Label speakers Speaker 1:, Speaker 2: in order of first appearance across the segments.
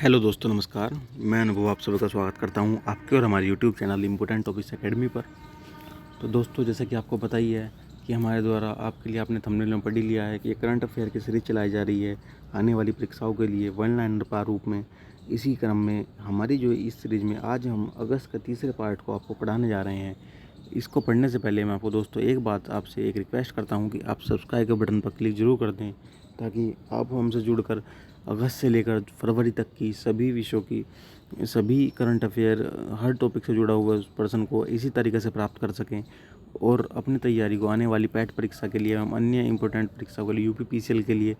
Speaker 1: Hello दोस्तों, नमस्कार। मैं अनुभव आप सभी का स्वागत करता हूं आपके और हमारे YouTube channel important topics academy पर। तो दोस्तों, जैसा कि आपको पता ही है कि हमारे द्वारा आपके लिए आपने थंबनेल में पढ़ ही लिया है कि ये करंट अफेयर की सीरीज चलाई जा रही है आने वाली परीक्षाओं के लिए वन लाइनर प्रारूप में। इसी क्रम में हमारी जो इस सीरीज में आज हम अगस्त के तीसरे पार्ट को आपको पढ़ाने जा रहे हैं। इसको पढ़ने से पहले मैं आपको दोस्तों एक बात आपसे एक रिक्वेस्ट करता हूँ कि आप सब्सक्राइब के बटन पर क्लिक ज़रूर कर दें, ताकि आप हमसे जुड़कर अगस्त से लेकर फरवरी तक की सभी विषयों की सभी करंट अफेयर हर टॉपिक से जुड़ा हुआ पर्सन को इसी तरीके से प्राप्त कर सकें और अपनी तैयारी को आने वाली पैट परीक्षा के लिए हम अन्य इंपॉर्टेंट परीक्षाओं के लिए यूपीपीसीएल के लिए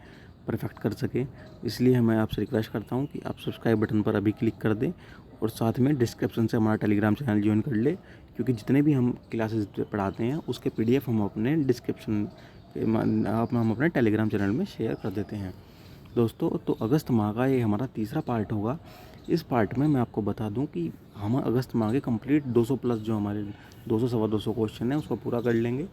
Speaker 1: परफेक्ट कर सकें। इसलिए मैं आपसे रिक्वेस्ट करता हूं कि आप सब्सक्राइब बटन पर अभी क्लिक कर दें और साथ में डिस्क्रिप्शन से हमारा टेलीग्राम चैनल ज्वाइन कर ले, क्योंकि जितने भी हम क्लासेस पढ़ाते हैं उसके पीडीएफ हम अपने डिस्क्रिप्शन हम अपने टेलीग्राम चैनल में शेयर कर देते हैं। दोस्तों, तो अगस्त माह का ये हमारा तीसरा पार्ट होगा। इस पार्ट में मैं आपको बता दूं कि हम अगस्त माह के कंप्लीट 200 प्लस जो हमारे 200 सवा 200 क्वेश्चन हैं उसको पूरा कर लेंगे।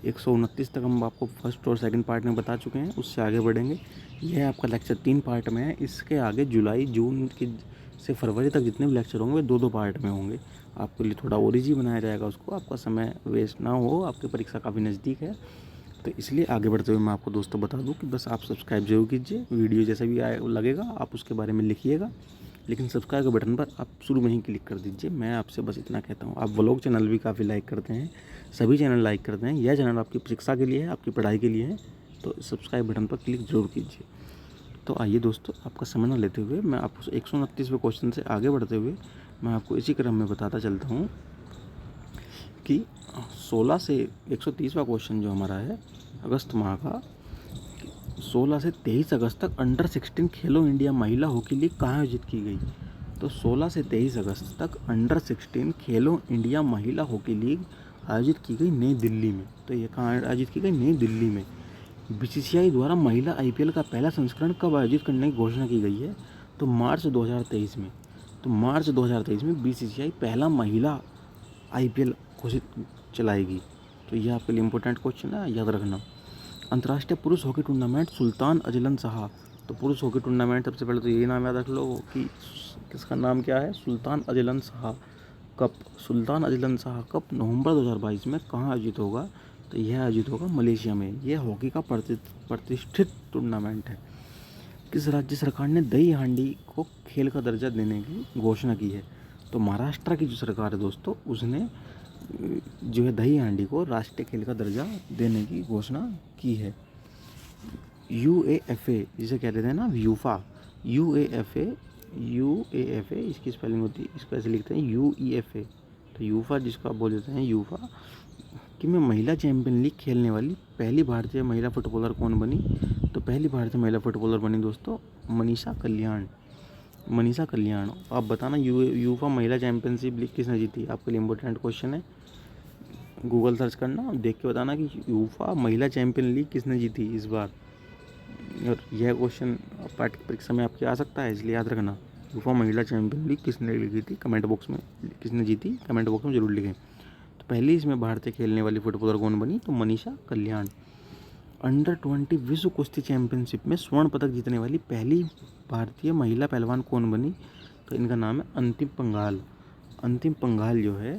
Speaker 1: 129 तक हम आपको फर्स्ट और सेकंड पार्ट में बता चुके हैं, उससे आगे बढ़ेंगे। यह आपका लेक्चर 3 पार्ट में है। इसके आगे जुलाई जून की से फरवरी तक जितने भी लेक्चर होंगे वे 2-2 पार्ट में होंगे। आपके लिए थोड़ा और ईजी बनाया जाएगा उसको, आपका समय वेस्ट ना हो, आपकी परीक्षा काफ़ी नज़दीक है। तो इसलिए आगे बढ़ते हुए मैं आपको दोस्तों बता दूं कि बस आप सब्सक्राइब जरूर कीजिए। वीडियो जैसा भी आए लगेगा आप उसके बारे में लिखिएगा, लेकिन सब्सक्राइब के बटन पर आप शुरू में ही क्लिक कर दीजिए। मैं आपसे बस इतना कहता हूं। आप व्लॉग चैनल भी काफ़ी लाइक करते हैं, सभी चैनल लाइक करते हैं। यह चैनल आपकी शिक्षा के लिए है, आपकी पढ़ाई के लिए है, तो सब्सक्राइब बटन पर क्लिक जरूर कीजिए। तो आइए दोस्तों, आपका समय न लेते हुए मैं आपको 129वें क्वेश्चन से आगे बढ़ते हुए मैं आपको इसी क्रम में बताता चलता हूँ कि 16 से 130वां क्वेश्चन जो हमारा है अगस्त माह का, 16 से 23 अगस्त तक अंडर 16 खेलो इंडिया महिला हॉकी लीग कहाँ आयोजित की गई। तो 16 से 23 अगस्त तक अंडर 16 खेलो इंडिया महिला हॉकी लीग आयोजित की गई नई दिल्ली में। तो ये कहाँ आयोजित की गई? नई दिल्ली में। बीसीसीआई द्वारा महिला आईपीएल का पहला संस्करण कब आयोजित करने की घोषणा की गई है? तो मार्च 2023 में। तो मार्च 2023 में बीसीसीआई पहला महिला आईपीएल घोषित चलाएगी। तो ये आपके लिए इम्पोर्टेंट क्वेश्चन है, याद रखना। अंतर्राष्ट्रीय पुरुष हॉकी टूर्नामेंट सुल्तान अजलन शाह। तो पुरुष हॉकी टूर्नामेंट सबसे पहले तो यही नाम याद रख लो कि किसका नाम क्या है? Sultan Azlan Shah Cup. Sultan Azlan Shah Cup नवंबर 2022 में कहाँ आयोजित होगा? तो यह आयोजित होगा मलेशिया में। यह हॉकी का प्रतिष्ठित टूर्नामेंट है। किस राज्य सरकार ने दही हांडी को खेल का दर्जा देने की घोषणा की है? तो महाराष्ट्र की जो सरकार है दोस्तों, उसने जो है दही हांडी को राष्ट्रीय खेल का दर्जा देने की घोषणा की है। यूएएफए जिसे कहते हैं ना, यूफा, यूएएफए इसकी स्पेलिंग होती है, इसको ऐसे लिखते हैं यूईएफए। तो यूफा जिसको आप बोल देते हैं यूफा कि में महिला चैंपियन लीग खेलने वाली पहली भारतीय महिला फुटबॉलर कौन बनी? तो पहली भारतीय महिला फुटबॉलर बनी दोस्तों मनीषा कल्याण। मनीषा कल्याण। आप बताना यूफा महिला चैंपियनशिप लीग किसने जीती? आपके लिए इम्पोर्टेंट क्वेश्चन है, गूगल सर्च करना, देख के बताना कि यूफा महिला चैंपियन लीग किसने जीती इस बार। और यह क्वेश्चन पाठ परीक्षा में आपके आ सकता है, इसलिए याद रखना यूफा महिला चैंपियन लीग किसने जीती थी। कमेंट बॉक्स में किसने जीती कमेंट बॉक्स में जरूर लिखें। तो पहली इसमें भारतीय खेलने वाली फुटबॉलर कौन बनी? तो मनीषा कल्याण। अंडर 20 विश्व कुश्ती चैंपियनशिप में स्वर्ण पदक जीतने वाली पहली भारतीय महिला पहलवान कौन बनी? तो इनका नाम है अंतिम पंघाल। अंतिम पंघाल जो है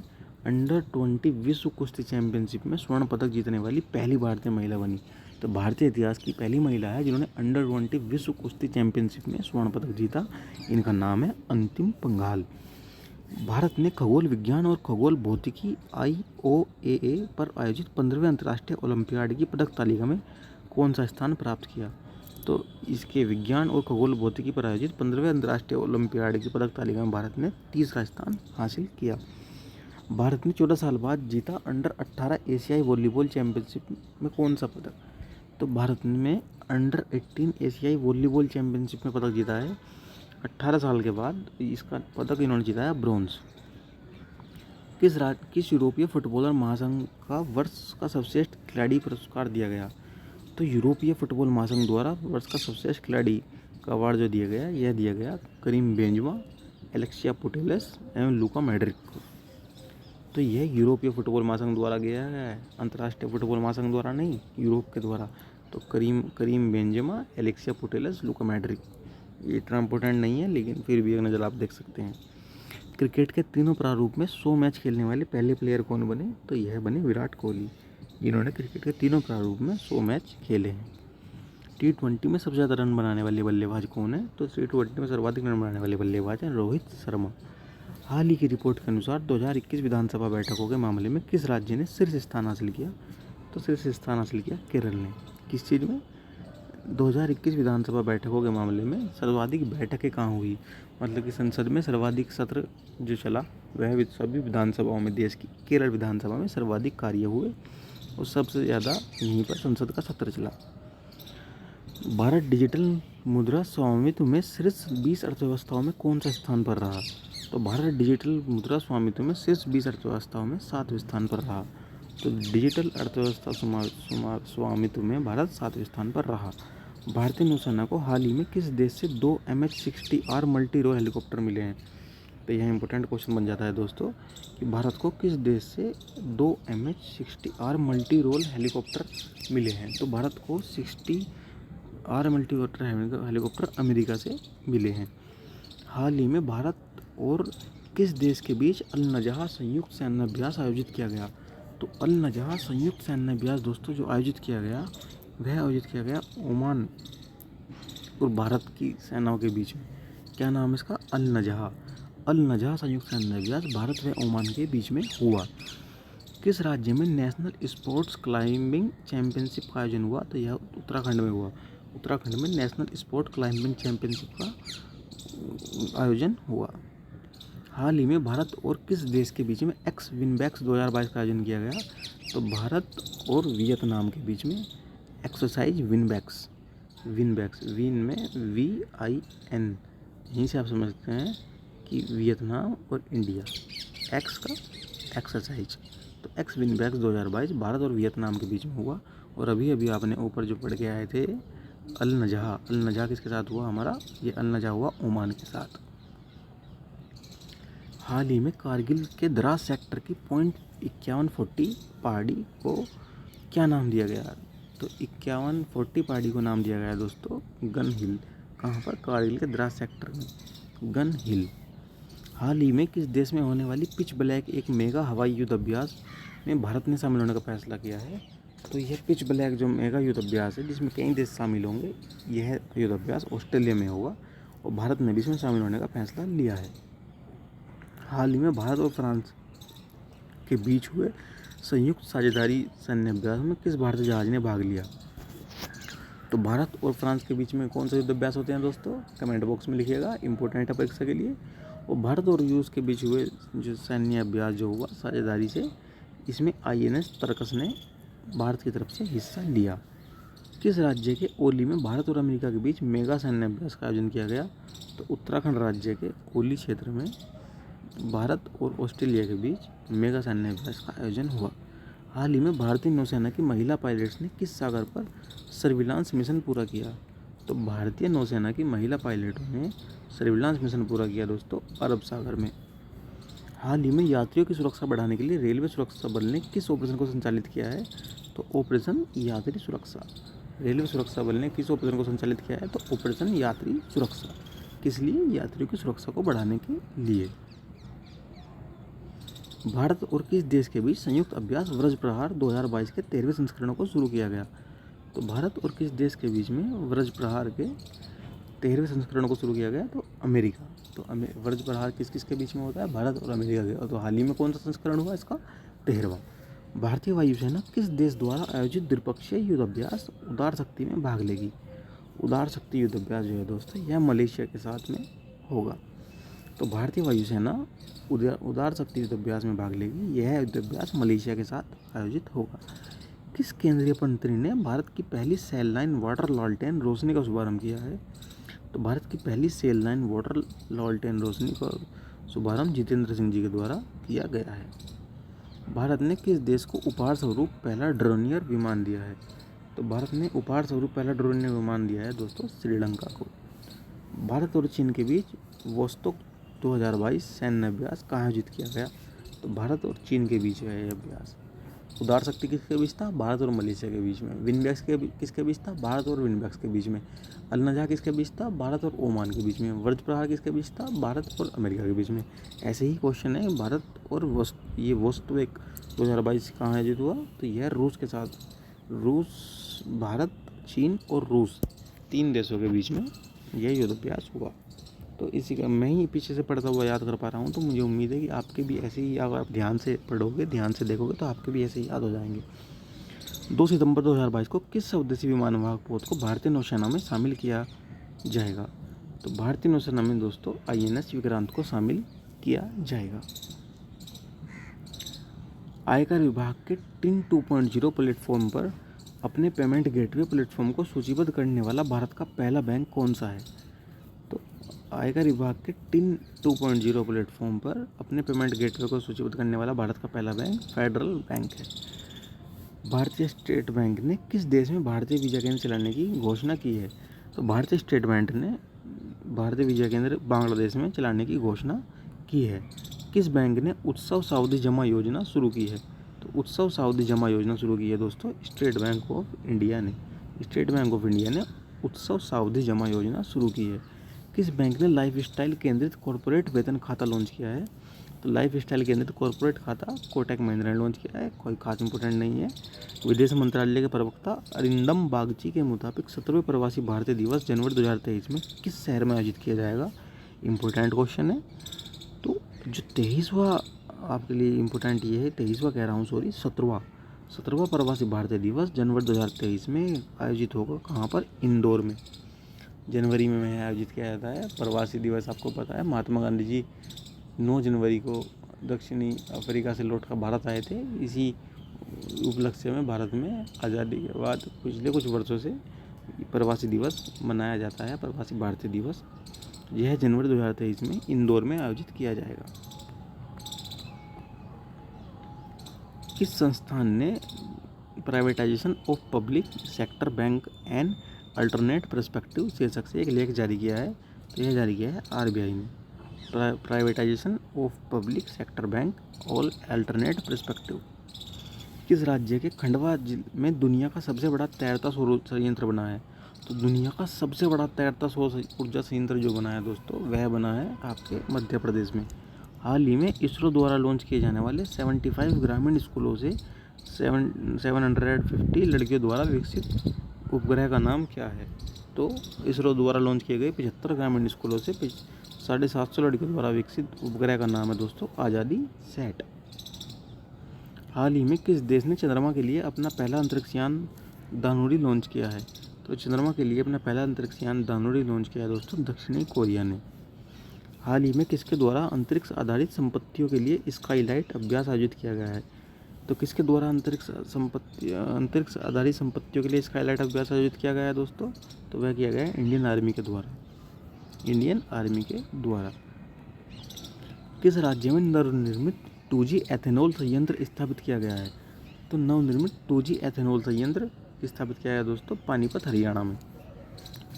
Speaker 1: अंडर 20 विश्व कुश्ती चैंपियनशिप में स्वर्ण पदक जीतने वाली पहली भारतीय महिला बनी। तो भारतीय इतिहास की पहली महिला है जिन्होंने अंडर 20 विश्व कुश्ती चैंपियनशिप में स्वर्ण पदक जीता। इनका नाम है अंतिम पंघाल। भारत ने खगोल विज्ञान और खगोल भौतिकी IOAA पर आयोजित 15वें अंतर्राष्ट्रीय ओलंपियाड की पदक तालिका में कौन सा स्थान प्राप्त किया? तो इसके विज्ञान और खगोल भौतिकी पर आयोजित 15वें अंतर्राष्ट्रीय ओलंपियाड की पदक तालिका में भारत ने तीसरा स्थान हासिल किया। भारत ने 14 साल बाद जीता अंडर 18 एशियाई वॉलीबॉल चैंपियनशिप में कौन सा पदक? तो भारत में अंडर 18 एशियाई वॉलीबॉल चैंपियनशिप में पदक जीता है 18 साल के बाद। इसका पदक इन्होंने जीता है ब्रॉन्ज। किस यूरोपीय फुटबॉलर महासंघ का वर्ष का सर्वश्रेष्ठ खिलाड़ी पुरस्कार दिया गया? तो यूरोपीय फुटबॉल महासंघ द्वारा वर्ष का सर्वश्रेष्ठ खिलाड़ी का अवार्ड जो दिया गया, यह दिया गया करीम बेंजमा, एलेक्सिया पुटेलस एवं लूका मैड्रिक को। तो यह यूरोपीय फुटबॉल महासंघ द्वारा गया है, अंतर्राष्ट्रीय फुटबॉल महासंघ द्वारा नहीं, यूरोप के द्वारा। तो करीम बेंजेमा, एलेक्सिया पुटेलस, लूका मैड्रिक, ये इतना इम्पोर्टेंट नहीं है, लेकिन फिर भी एक नज़र आप देख सकते हैं। क्रिकेट के तीनों प्रारूप में 100 मैच खेलने वाले पहले प्लेयर कौन बने? तो यह बने विराट कोहली। इन्होंने क्रिकेट के तीनों प्रारूप में 100 मैच खेले हैं। T20 में सबसे ज़्यादा रन बनाने वाले बल्लेबाज कौन है? तो T20 में सर्वाधिक रन बनाने वाले बल्लेबाज हैं रोहित शर्मा। हाल ही की रिपोर्ट के अनुसार 2021 विधानसभा बैठकों के मामले में किस राज्य ने शीर्ष स्थान हासिल किया? तो शीर्ष स्थान हासिल किया केरल ने। किस चीज़ में? 2021 विधानसभा बैठकों के मामले में सर्वाधिक बैठकें कहाँ हुई? मतलब कि संसद में सर्वाधिक सत्र जो चला वह सभी विधानसभाओं में देश की केरल विधानसभा में सर्वाधिक कार्य हुए और सबसे ज़्यादा यहीं पर संसद का सत्र चला। भारत डिजिटल मुद्रा स्वामित्व में शीर्ष 20 अर्थव्यवस्थाओं में कौन सा स्थान पर रहा? तो भारत डिजिटल मुद्रा स्वामित्व में शीर्ष 20 अर्थव्यवस्थाओं में 7वें स्थान पर रहा। तो डिजिटल अर्थव्यवस्था स्वामित्व में भारत 7वें स्थान पर रहा। भारतीय नौसेना को हाल ही में किस देश से 2 MH-60R मल्टी रोल हेलीकॉप्टर मिले हैं? तो यह इंपॉर्टेंट क्वेश्चन बन जाता है दोस्तों कि भारत को किस देश से 2 MH-60R मल्टी रोल हेलीकॉप्टर मिले हैं? तो भारत को 60R multi role helicopter America से मिले हैं। हाल ही में भारत और किस देश के बीच अल नजह संयुक्त सैन्य अभ्यास आयोजित किया गया? तो अल नजह संयुक्त सैन्य अभ्यास दोस्तों जो आयोजित किया गया ओमान और भारत की सेनाओं के बीच में। क्या नाम है इसका? अल नजह संयुक्त सैन्य अभ्यास भारत व ओमान के बीच में हुआ। किस राज्य में नेशनल स्पोर्ट्स क्लाइंबिंग चैंपियनशिप का आयोजन हुआ? तो यह उत्तराखंड में हुआ। उत्तराखंड में नेशनल स्पोर्ट क्लाइंबिंग चैंपियनशिप का आयोजन हुआ। हाल ही में भारत और किस देश के बीच में एक्स विनबैक्स 2022 का आयोजन किया गया? तो भारत और वियतनाम के बीच में एक्सरसाइज विनबैक्स विन में VIN, यहीं से आप समझते हैं कि वियतनाम और इंडिया, एक्स का एक्सरसाइज। तो एक्स विनबैक्स 2022 भारत और वियतनाम के बीच में हुआ। और अभी आपने ऊपर जो पढ़ के आए थे अल नजह किसके साथ हुआ हमारा? ये अल नजह हुआ ओमान के साथ। हाल ही में कारगिल के द्रास सेक्टर की .5140 पहाड़ी को क्या नाम दिया गया? तो 5140 पहाड़ी को नाम दिया गया दोस्तों गन हिल। कहाँ पर? कारगिल के द्रास सेक्टर में गन हिल। हाल ही में किस देश में होने वाली पिच ब्लैक एक मेगा हवाई युद्ध अभ्यास में भारत ने शामिल होने का फैसला किया है? तो यह पिच ब्लैक जो मेगा युद्ध अभ्यास है जिसमें कई देश शामिल होंगे, यह युद्ध अभ्यास ऑस्ट्रेलिया में होगा और भारत ने भी इसमें शामिल होने का फैसला लिया है। हाल ही में भारत और फ्रांस के बीच हुए संयुक्त साझेदारी सैन्य अभ्यास में किस भारतीय जहाज ने भाग लिया? तो भारत और फ्रांस के बीच में कौन से युद्ध अभ्यास होते हैं दोस्तों? कमेंट बॉक्स में लिखिएगा, इंपॉर्टेंट है परीक्षा के लिए। और भारत और रूस के बीच हुए जो सैन्य अभ्यास जो हुआ साझेदारी से, इसमें INS तरकस ने भारत की तरफ से हिस्सा लिया। किस राज्य के ओली में भारत और अमेरिका के बीच मेगा सैन्य अभ्यास का आयोजन किया गया? तो उत्तराखंड राज्य के ओली क्षेत्र में भारत और ऑस्ट्रेलिया के बीच मेगा सैन्य अभ्यास का आयोजन हुआ। हाल ही में भारतीय नौसेना की महिला पायलट्स ने किस सागर पर सर्विलांस मिशन पूरा किया? तो भारतीय नौसेना की महिला पायलटों ने सर्विलांस मिशन पूरा किया दोस्तों अरब सागर में। हाल ही में यात्रियों की सुरक्षा बढ़ाने के लिए रेलवे सुरक्षा बल ने किस ऑपरेशन को संचालित किया है? तो ऑपरेशन यात्री सुरक्षा। रेलवे सुरक्षा बल ने किस ऑपरेशन को संचालित किया है? तो ऑपरेशन यात्री सुरक्षा। किस लिए? यात्रियों की सुरक्षा को बढ़ाने के लिए। भारत और किस देश के बीच संयुक्त अभ्यास व्रज प्रहार 2022 के 13वें संस्करणों को शुरू किया गया? तो भारत और किस देश के बीच में व्रज प्रहार के 13वें संस्करण को शुरू किया गया? तो अमेरिका। तो व्रज प्रहार किस किस के बीच में होता है? भारत और अमेरिका के। तो हाल ही में कौन सा संस्करण हुआ इसका? 13वां। भारतीय वायुसेना किस देश द्वारा आयोजित द्विपक्षीय युद्ध अभ्यास उदार शक्ति में भाग लेगी? उदार शक्ति युद्ध अभ्यास जो है दोस्तों यह मलेशिया के साथ में होगा। तो भारतीय वायुसेना उदार शक्ति युद्ध अभ्यास में भाग लेगी। यह युद्ध अभ्यास मलेशिया के साथ आयोजित होगा। किस केंद्रीय मंत्री ने भारत की पहली सेल लाइन वाटर लॉलटेन रोशनी का शुभारंभ किया है? तो भारत की पहली सेल लाइन वाटर लॉलटेन रोशनी का शुभारंभ जितेंद्र सिंह जी के द्वारा किया गया है। भारत ने किस देश को उपहार स्वरूप पहला ड्रोनियर विमान दिया है? तो भारत ने उपहार स्वरूप पहला ड्रोनियर विमान दिया है दोस्तों श्रीलंका को। भारत और चीन के बीच वोस्तोक 2022 सैन्य अभ्यास कहाँ आयोजित किया गया? तो भारत और चीन के बीच है यह अभ्यास। उदार शक्ति किसके बीच था? भारत और मलेशिया के बीच में। विनबैक्स के किसके बीच था? भारत और विनबैक्स के बीच में। अल नज़ा किसके बीच था? भारत और ओमान के बीच में। वज्र प्रहार किसके बीच था? भारत और अमेरिका के बीच में। ऐसे ही क्वेश्चन है भारत और ये वोस्तविक 2022 कहाँ आयोजित हुआ? तो यह रूस के साथ, रूस, भारत, चीन और रूस 3 देशों के बीच में यह युद्धाभ्यास हुआ। तो इसी का मैं ही पीछे से पढ़ता हुआ याद कर पा रहा हूँ, तो मुझे उम्मीद है कि आपके भी ऐसे ही, अगर आप ध्यान से पढ़ोगे, ध्यान से देखोगे तो आपके भी ऐसे ही याद हो जाएंगे। 2 सितंबर 2022 को किस स्वदेशी विमान वाहक पोत को भारतीय नौसेना में शामिल किया जाएगा? तो भारतीय नौसेना में दोस्तों INS विक्रांत को शामिल किया जाएगा। आयकर विभाग के टिन 2.0 प्लेटफॉर्म पर अपने पेमेंट गेटवे प्लेटफॉर्म को सूचीबद्ध करने वाला भारत का पहला बैंक कौन सा है? तो आयकर विभाग के टिन 2.0 प्लेटफॉर्म पर अपने पेमेंट गेटवे को सूचीबद्ध करने वाला भारत का पहला बैंक फेडरल बैंक है। भारतीय स्टेट बैंक ने किस देश में भारतीय वीज़ा केंद्र चलाने की घोषणा की है? तो भारतीय स्टेट बैंक ने भारतीय वीज़ा केंद्र बांग्लादेश में चलाने की घोषणा की है। किस बैंक ने उत्सव सावधि जमा योजना शुरू की है? तो उत्सव सावधि जमा योजना शुरू की है दोस्तों स्टेट बैंक ऑफ इंडिया ने। स्टेट बैंक ऑफ इंडिया ने उत्सव सावधि जमा योजना शुरू की है। किस बैंक ने लाइफ स्टाइल केंद्रित कॉर्पोरेट वेतन खाता लॉन्च किया है? तो लाइफ स्टाइल केंद्रित कॉर्पोरेट खाता कोटक महिंद्रा ने लॉन्च किया है, कोई खास इंपॉर्टेंट नहीं है। विदेश मंत्रालय के प्रवक्ता अरिंदम बागची के मुताबिक 17वें प्रवासी भारतीय दिवस जनवरी 2023 में किस शहर में आयोजित किया जाएगा? इंपॉर्टेंट क्वेश्चन है। तो जो 23वां आपके लिए इम्पोर्टेंट ये है, 23वां कह रहा हूँ, सॉरी, 17वां प्रवासी भारतीय दिवस जनवरी 2023 में आयोजित होगा। कहाँ पर? इंदौर में। जनवरी में आयोजित किया जाता है प्रवासी दिवस। आपको पता है महात्मा गांधी जी 9 जनवरी को दक्षिणी अफ्रीका से लौटकर भारत आए थे। इसी उपलक्ष्य में भारत में आज़ादी के बाद पिछले कुछ वर्षों से प्रवासी दिवस मनाया जाता है, प्रवासी भारतीय दिवस। यह जनवरी 2023 में इंदौर में आयोजित किया जाएगा। किस संस्थान ने privatisation of public sector bank and alternate perspective शीर्षक से एक लेख जारी किया है? तो यह जारी किया है RBI ने। Privatisation of public sector bank और अल्टरनेट पर्सपेक्टिव। किस राज्य के खंडवा में दुनिया का सबसे बड़ा तैरता सौर संयंत्र बना है? तो दुनिया का सबसे बड़ा तैरता सौर ऊर्जा संयंत्र जो बना है दोस्तों, वह बना है आपके मध्य प्रदेश में। हाल ही में इसरो द्वारा लॉन्च किए जाने वाले 75 ग्रामीण स्कूलों से 750 लड़कियों द्वारा विकसित उपग्रह का नाम क्या है? तो इसरो द्वारा लॉन्च किए गए 75 ग्रामीण स्कूलों से 750 लड़कियों द्वारा विकसित उपग्रह का नाम है दोस्तों आज़ादी सैट। हाल ही में किस देश ने चंद्रमा के लिए अपना पहला अंतरिक्ष यान दानुरी लॉन्च किया है? तो चंद्रमा के लिए अपना पहला अंतरिक्ष यान दानुरी लॉन्च किया है दोस्तों दक्षिणी कोरिया ने। हाल ही में किसके द्वारा अंतरिक्ष आधारित संपत्तियों के लिए स्काईलाइट अभ्यास आयोजित किया गया है? तो किसके द्वारा अंतरिक्ष आधारित संपत्तियों के लिए स्काईलाइट अभ्यास आयोजित किया गया है दोस्तों? तो वह किया गया है इंडियन आर्मी के द्वारा। इंडियन आर्मी के द्वारा। किस राज्य में नवनिर्मित 2G एथेनॉल संयंत्र स्थापित किया गया है? तो नवनिर्मित 2G एथेनॉल संयंत्र स्थापित किया गया दोस्तों पानीपत हरियाणा में।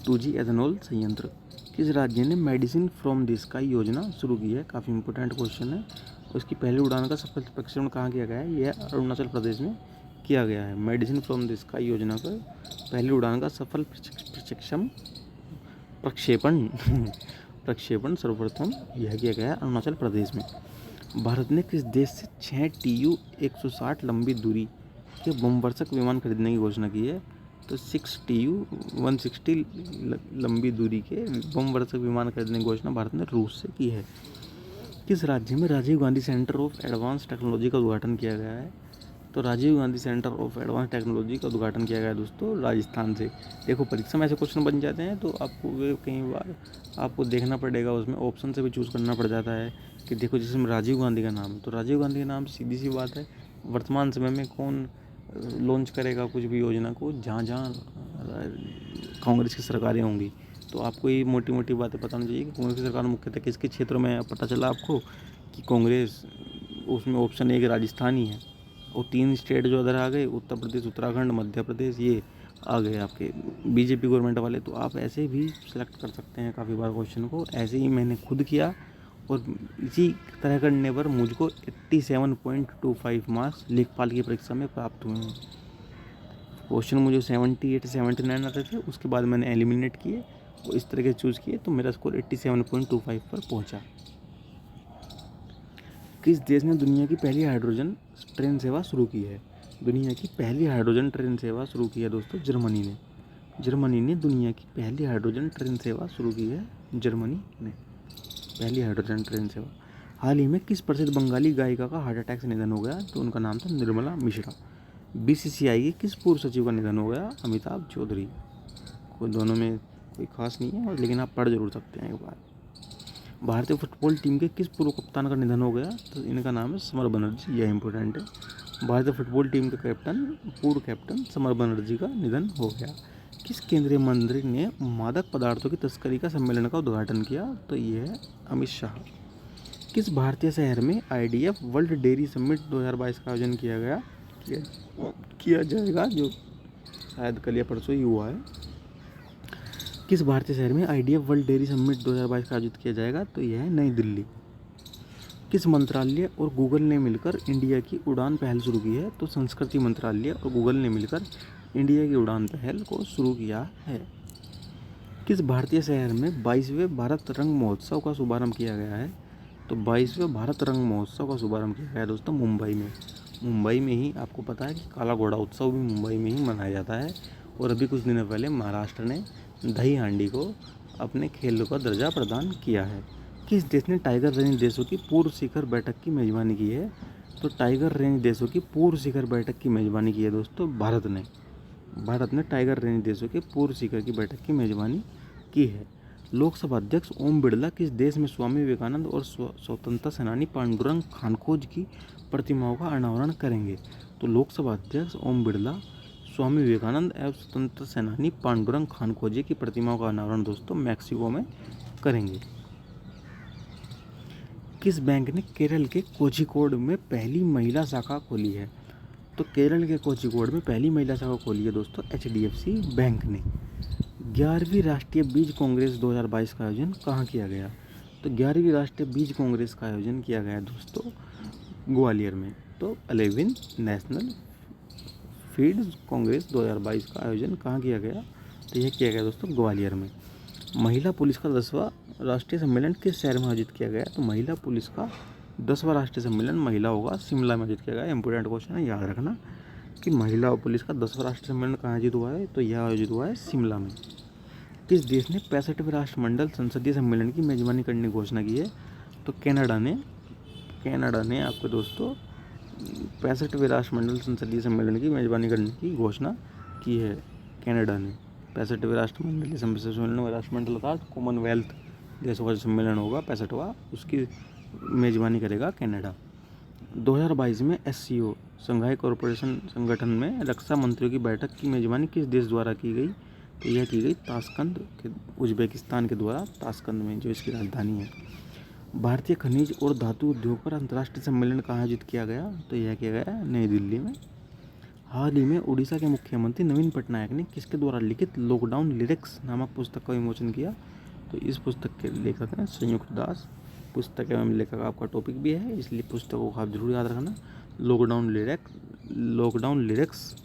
Speaker 1: 2G एथेनॉल संयंत्र। किस राज्य ने मेडिसिन फ्रॉम द स्काई योजना शुरू की है? काफ़ी इंपॉर्टेंट क्वेश्चन है। उसकी पहली उड़ान का सफल प्रक्षेपण कहाँ किया गया है? यह अरुणाचल प्रदेश में किया गया है। मेडिसिन फ्रॉम द स्काई योजना का पहली उड़ान का सफल प्रक्षेपण सर्वप्रथम यह किया गया है अरुणाचल प्रदेश में। भारत ने किस देश से 6 Tu-160 लंबी दूरी के बमवर्षक विमान खरीदने की घोषणा की है? तो 6 Tu-160 लंबी दूरी के बमवर्षक विमान खरीदने की घोषणा भारत ने रूस से की है। किस राज्य में Rajiv Gandhi centre of advance technology का उद्घाटन किया गया है? तो Rajiv Gandhi centre of advance technology का उद्घाटन किया गया है दोस्तों राजस्थान से। देखो परीक्षा में ऐसे क्वेश्चन बन जाते हैं तो आपको कई बार आपको देखना पड़ेगा, उसमें ऑप्शन से भी चूज़ करना पड़ जाता है कि देखो जिसमें राजीव गांधी का नाम है, तो राजीव गांधी का नाम सीधी सी बात है वर्तमान समय में कौन लॉन्च करेगा कुछ भी योजना को, जहाँ जहाँ कांग्रेस की सरकारें होंगी। तो आपको ये मोटी मोटी बातें पता होनी चाहिए कि कांग्रेस की सरकार मुख्यतः किसके क्षेत्रों में पता चला आपको कि कांग्रेस, उसमें ऑप्शन 1 राजस्थान ही है और 3 स्टेट जो अदर आ गए उत्तर प्रदेश, उत्तराखंड, मध्य प्रदेश, ये आ गए आपके बीजेपी गवर्नमेंट वाले। तो आप ऐसे भी सिलेक्ट कर सकते हैं काफ़ी बार क्वेश्चन को। ऐसे ही मैंने खुद किया और इसी तरह करने पर मुझको 87.25 मार्क्स लेखपाल की परीक्षा में प्राप्त हुए हैं। क्वेश्चन मुझे 78 79 आते थे, उसके बाद मैंने एलिमिनेट किए और इस तरह के चूज़ किए तो मेरा स्कोर 87.25 पर पहुंचा। किस देश ने दुनिया की पहली हाइड्रोजन ट्रेन सेवा शुरू की है? दुनिया की पहली हाइड्रोजन ट्रेन सेवा शुरू की है दोस्तों जर्मनी ने। जर्मनी ने दुनिया की पहली हाइड्रोजन ट्रेन सेवा शुरू की है। जर्मनी ने पहली हाइड्रोजन ट्रेन सेवा। हाल ही में किस प्रसिद्ध बंगाली गायिका का हार्ट अटैक से निधन हो गया? तो उनका नाम था निर्मला मिश्रा। बीसीसीआई के किस पूर्व सचिव का निधन हो गया? अमिताभ चौधरी। कोई दोनों में कोई खास नहीं है, और लेकिन आप पढ़ जरूर सकते हैं एक बार। भारतीय फुटबॉल टीम के किस पूर्व कप्तान का निधन हो गया? तो इनका नाम है समर बनर्जी। यह इंपॉर्टेंट है। भारतीय फुटबॉल टीम के पूर्व कैप्टन समर बनर्जी का निधन हो गया। किस केंद्रीय मंत्री ने मादक पदार्थों की तस्करी का सम्मेलन का उद्घाटन किया? तो ये है अमित शाह। किस भारतीय शहर में IDF वर्ल्ड डेयरी समिट 2022 का आयोजन किया जाएगा, जो शायद कल या परसों ही हुआ है? किस भारतीय शहर में IDF वर्ल्ड डेयरी समिट 2022 का आयोजित किया जाएगा? तो यह है नई दिल्ली। किस मंत्रालय और गूगल ने मिलकर इंडिया की उड़ान पहल शुरू की है? तो संस्कृति मंत्रालय और गूगल ने मिलकर इंडिया की उड़ान पहल को शुरू किया है। किस भारतीय शहर में 22वें भारत रंग महोत्सव का शुभारंभ किया गया है? तो 22वें भारत रंग महोत्सव का शुभारंभ किया गया है दोस्तों मुंबई में। मुंबई में ही आपको पता है कि काला घोड़ा उत्सव भी मुंबई में ही मनाया जाता है। और अभी कुछ दिनों पहले महाराष्ट्र ने दही हांडी को अपने खेल का दर्जा प्रदान किया है। किस देश ने टाइगर रेंज देशों की पूर्व शिखर बैठक की मेजबानी की है? तो टाइगर रेंज देशों की पूर्व शिखर बैठक की मेजबानी की है दोस्तों भारत ने। भारत ने टाइगर रेंज देशों के पूर्व शिखर की बैठक की मेजबानी की है। लोकसभा अध्यक्ष ओम बिरला किस देश में स्वामी विवेकानंद और स्वतंत्रता सेनानी पांडुरंग खानखोज की प्रतिमाओं का अनावरण करेंगे? तो लोकसभा अध्यक्ष ओम बिरला स्वामी विवेकानंद एवं स्वतंत्रता सेनानी पांडुरंग खानखोजे की प्रतिमाओं का अनावरण दोस्तों मैक्सिको में करेंगे। किस बैंक ने केरल के कोझिकोड में पहली महिला शाखा खोली है? तो केरल के कोझिकोड में पहली महिला शाखा खोली है दोस्तों HDFC बैंक ने। 11वीं राष्ट्रीय बीज कांग्रेस 2022 का आयोजन कहाँ किया गया? तो 11वीं राष्ट्रीय बीज कांग्रेस का आयोजन किया गया दोस्तों ग्वालियर में। तो 11वीं नेशनल फीड्स कांग्रेस 2022 का आयोजन कहाँ किया गया? तो यह किया गया दोस्तों ग्वालियर में। महिला पुलिस का 10वां राष्ट्रीय सम्मेलन किस शहर में आयोजित किया गया? तो महिला पुलिस का 10वां राष्ट्रीय सम्मेलन महिला होगा शिमला में आयोजित किया गया। इंपॉर्टेंट क्वेश्चन है, याद रखना कि महिला और पुलिस का 10वां राष्ट्रीय सम्मेलन कहाँ आयोजित हुआ है? तो यह आयोजित हुआ है शिमला में। किस देश ने 65वें राष्ट्रमंडल संसदीय सम्मेलन की मेजबानी करने की घोषणा की है? तो कनाडा ने आपके दोस्तों 65वें राष्ट्रमंडल संसदीय सम्मेलन की मेजबानी करने की घोषणा की है। कनाडा ने 65वें राष्ट्रमंडलीय सम्मेलन, राष्ट्रमंडल का कॉमनवेल्थ देशों का सम्मेलन होगा 65वां, उसकी मेजबानी करेगा कनाडा। 2022 में SCO शंघाई कोऑपरेशन संगठन में रक्षा मंत्रियों की बैठक की मेजबानी किस देश द्वारा की गई? तो यह की गई ताशकंद के उज्बेकिस्तान के द्वारा, ताशकंद में जो इसकी राजधानी है। भारतीय खनिज और धातु उद्योग पर अंतर्राष्ट्रीय सम्मेलन कहाँ आयोजित किया गया? तो यह किया गया नई दिल्ली में। हाल ही में उड़ीसा के मुख्यमंत्री नवीन पटनायक ने किसके द्वारा लिखित लॉकडाउन लिरिक्स नामक पुस्तक का विमोचन किया? तो इस पुस्तक के लेखक हैं संयुक्त दास। पुस्तक एवं लेखक आपका टॉपिक भी है, इसलिए पुस्तकों को आप जरूर याद रखना। लॉकडाउन लिरिक्स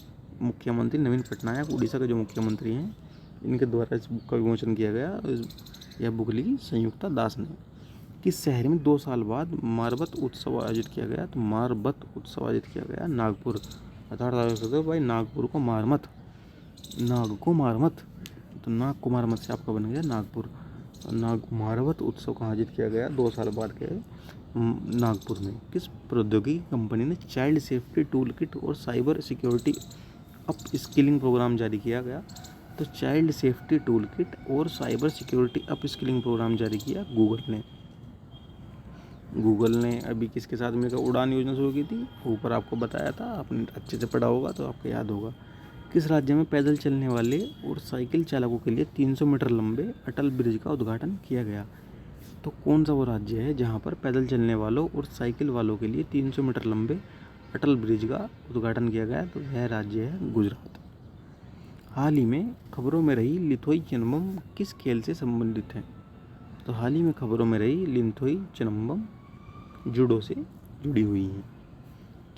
Speaker 1: मुख्यमंत्री नवीन पटनायक, उड़ीसा के जो मुख्यमंत्री हैं, इनके द्वारा इस बुक का विमोचन किया गया। यह बुक लिखी संयुक्ता दास ने। किस शहर में 2 साल बाद मारबत उत्सव आयोजित किया गया? तो मारबत उत्सव आयोजित किया गया नागपुर। अर्थात भाई नागपुर को मारमत, नाग को मारमत, तो नाग को मारमत से आपका बन गया नागपुर। मारवत उत्सव का आयोजित किया गया 2 साल बाद के नागपुर में। किस प्रौद्योगिकी कंपनी ने चाइल्ड सेफ्टी टूल किट और cyber security up skilling programme जारी किया गया? तो चाइल्ड सेफ्टी टूल किट और cyber security up skilling programme जारी किया गूगल ने अभी किसके साथ मिलकर उड़ान योजना शुरू की थी? ऊपर आपको बताया था, आपने अच्छे से पढ़ा होगा तो आपको याद होगा। किस राज्य में पैदल चलने वाले और साइकिल चालकों के लिए 300 मीटर लंबे अटल ब्रिज का उद्घाटन किया गया? तो कौन सा वो राज्य है जहां पर पैदल चलने वालों और साइकिल वालों के लिए 300 मीटर लंबे अटल ब्रिज का उद्घाटन किया गया? तो यह राज्य है गुजरात। हाल ही में खबरों में रही लिथुआनियन बम किस खेल से संबंधित है? तो हाल ही में खबरों में रही लिंथोई चिदम्बरम जूडो से जुड़ी हुई हैं।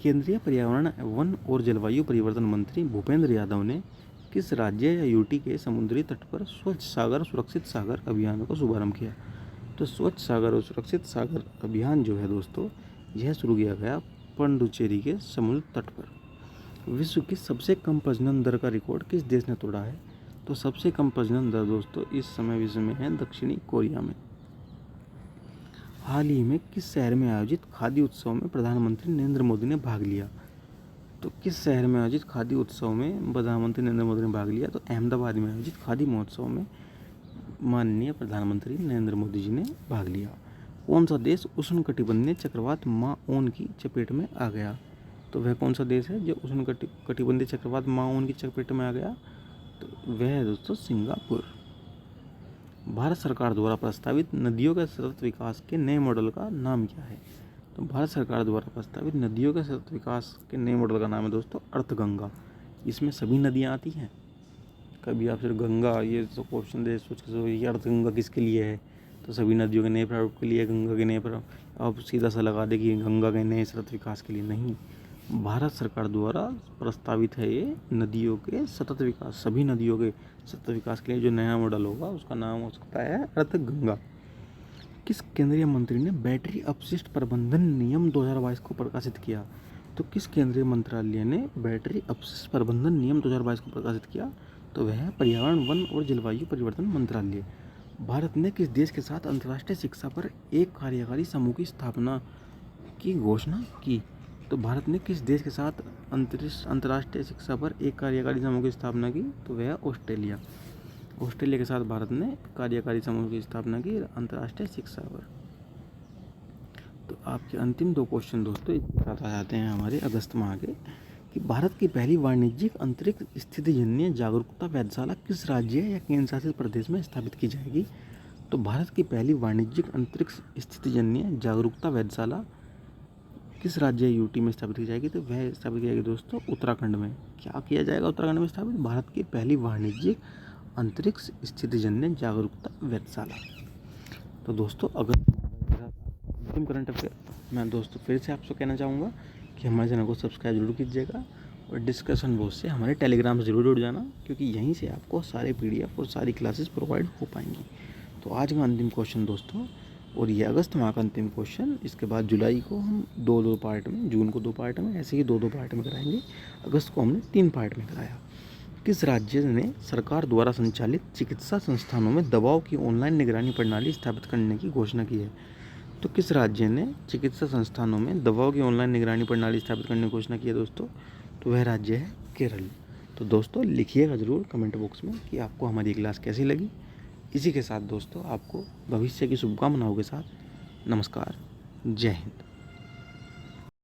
Speaker 1: केंद्रीय पर्यावरण वन और जलवायु परिवर्तन मंत्री भूपेंद्र यादव ने किस राज्य या यूटी के समुद्री तट पर स्वच्छ सागर सुरक्षित सागर अभियान का शुभारंभ किया? तो स्वच्छ सागर और सुरक्षित सागर अभियान जो है दोस्तों, यह शुरू किया गया पुडुचेरी के समुद्र तट पर। विश्व की सबसे कम प्रजनन दर का रिकॉर्ड किस देश ने तोड़ा है? तो सबसे कम प्रजनन दर दोस्तों इस समय विश्व में है दक्षिणी कोरिया में। हाल ही में किस शहर में आयोजित खादी उत्सव में प्रधानमंत्री नरेंद्र मोदी ने भाग लिया? तो किस शहर में आयोजित खादी उत्सव में प्रधानमंत्री नरेंद्र मोदी ने भाग लिया? तो अहमदाबाद में आयोजित खादी महोत्सव में माननीय प्रधानमंत्री नरेंद्र मोदी जी ने भाग लिया। कौन सा देश उष्णकटिबंधीय चक्रवात माओन की चपेट में आ गया? तो वह कौन सा देश है जो उष्णकटिबंधीय चक्रवात माओन की चपेट में आ गया? तो वह है दोस्तों सिंगापुर। भारत सरकार द्वारा प्रस्तावित नदियों के सतत विकास के नए मॉडल का नाम क्या है? तो भारत सरकार द्वारा प्रस्तावित नदियों के सतत विकास के नए मॉडल का नाम है दोस्तों अर्थगंगा। इसमें सभी नदियाँ आती हैं। कभी आप सिर्फ गंगा ये तो क्वेश्चन दे सोच के ये अर्थगंगा किसके लिए है? तो सभी नदियों के नए प्रारूप के लिए, गंगा के नए प्रारूप। आप सीधा सा लगा दे कि गंगा के नए सतत विकास के लिए, नहीं। भारत सरकार द्वारा प्रस्तावित है ये नदियों के सतत विकास, सभी नदियों के सतत विकास के लिए जो नया मॉडल होगा उसका नाम हो सकता है अर्थगंगा। किस केंद्रीय मंत्री ने बैटरी अपशिष्ट प्रबंधन नियम 2022 को प्रकाशित किया? तो किस केंद्रीय मंत्रालय ने बैटरी अपशिष्ट प्रबंधन नियम 2022 को प्रकाशित किया? तो वह है पर्यावरण वन और जलवायु परिवर्तन मंत्रालय। भारत ने किस देश के साथ अंतर्राष्ट्रीय शिक्षा पर एक कार्यकारी समूह की स्थापना की घोषणा की? तो भारत ने किस देश के साथ अंतर्राष्ट्रीय शिक्षा पर एक कार्यकारी समूह की स्थापना की? तो वह ऑस्ट्रेलिया। ऑस्ट्रेलिया के साथ भारत ने कार्यकारी समूह की स्थापना की अंतर्राष्ट्रीय शिक्षा पर। तो आपके अंतिम 2 क्वेश्चन दोस्तों इसके साथ आ जाते हैं हमारे अगस्त माह के कि भारत की पहली वाणिज्यिक अंतरिक्ष स्थितिजन्य जागरूकता वेधशाला किस राज्य या केंद्र शासित प्रदेश में स्थापित की जाएगी? तो भारत की पहली वाणिज्यिक अंतरिक्ष स्थितिजन्य जागरूकता वेधशाला किस राज्य या यूटी में स्थापित की जाएगी? तो वह स्थापित की जाएगी दोस्तों उत्तराखंड में। क्या किया जाएगा उत्तराखंड में स्थापित? भारत की पहली वाणिज्यिक अंतरिक्ष स्थितिजन्य जागरूकता वेधशाला। तो दोस्तों अगर अंतिम करंट अफेयर मैं दोस्तों फिर से आपसे कहना चाहूँगा कि हमारे चैनल को सब्सक्राइब जरूर कीजिएगा और डिस्कशन बॉक्स से हमारे टेलीग्राम से जरूर जुड़ जाना, क्योंकि यहीं से आपको सारे PDF और सारी क्लासेस प्रोवाइड हो पाएंगी। तो आज का अंतिम क्वेश्चन दोस्तों, और ये अगस्त माह का अंतिम क्वेश्चन, इसके बाद जुलाई को हम 2 पार्ट में, जून को 2 पार्ट में, ऐसे ही 2 पार्ट में कराएंगे। अगस्त को हमने 3 पार्ट में कराया। किस राज्य ने सरकार द्वारा संचालित चिकित्सा संस्थानों में दवाओं की ऑनलाइन निगरानी प्रणाली स्थापित करने की घोषणा की है? तो किस राज्य ने चिकित्सा संस्थानों में दवाओं की ऑनलाइन निगरानी प्रणाली स्थापित करने की घोषणा की है दोस्तों? तो वह राज्य है केरल। तो दोस्तों लिखिएगा ज़रूर कमेंट बॉक्स में कि आपको हमारी क्लास कैसी लगी। इसी के साथ दोस्तों आपको भविष्य की शुभकामनाओं के साथ नमस्कार, जय हिंद।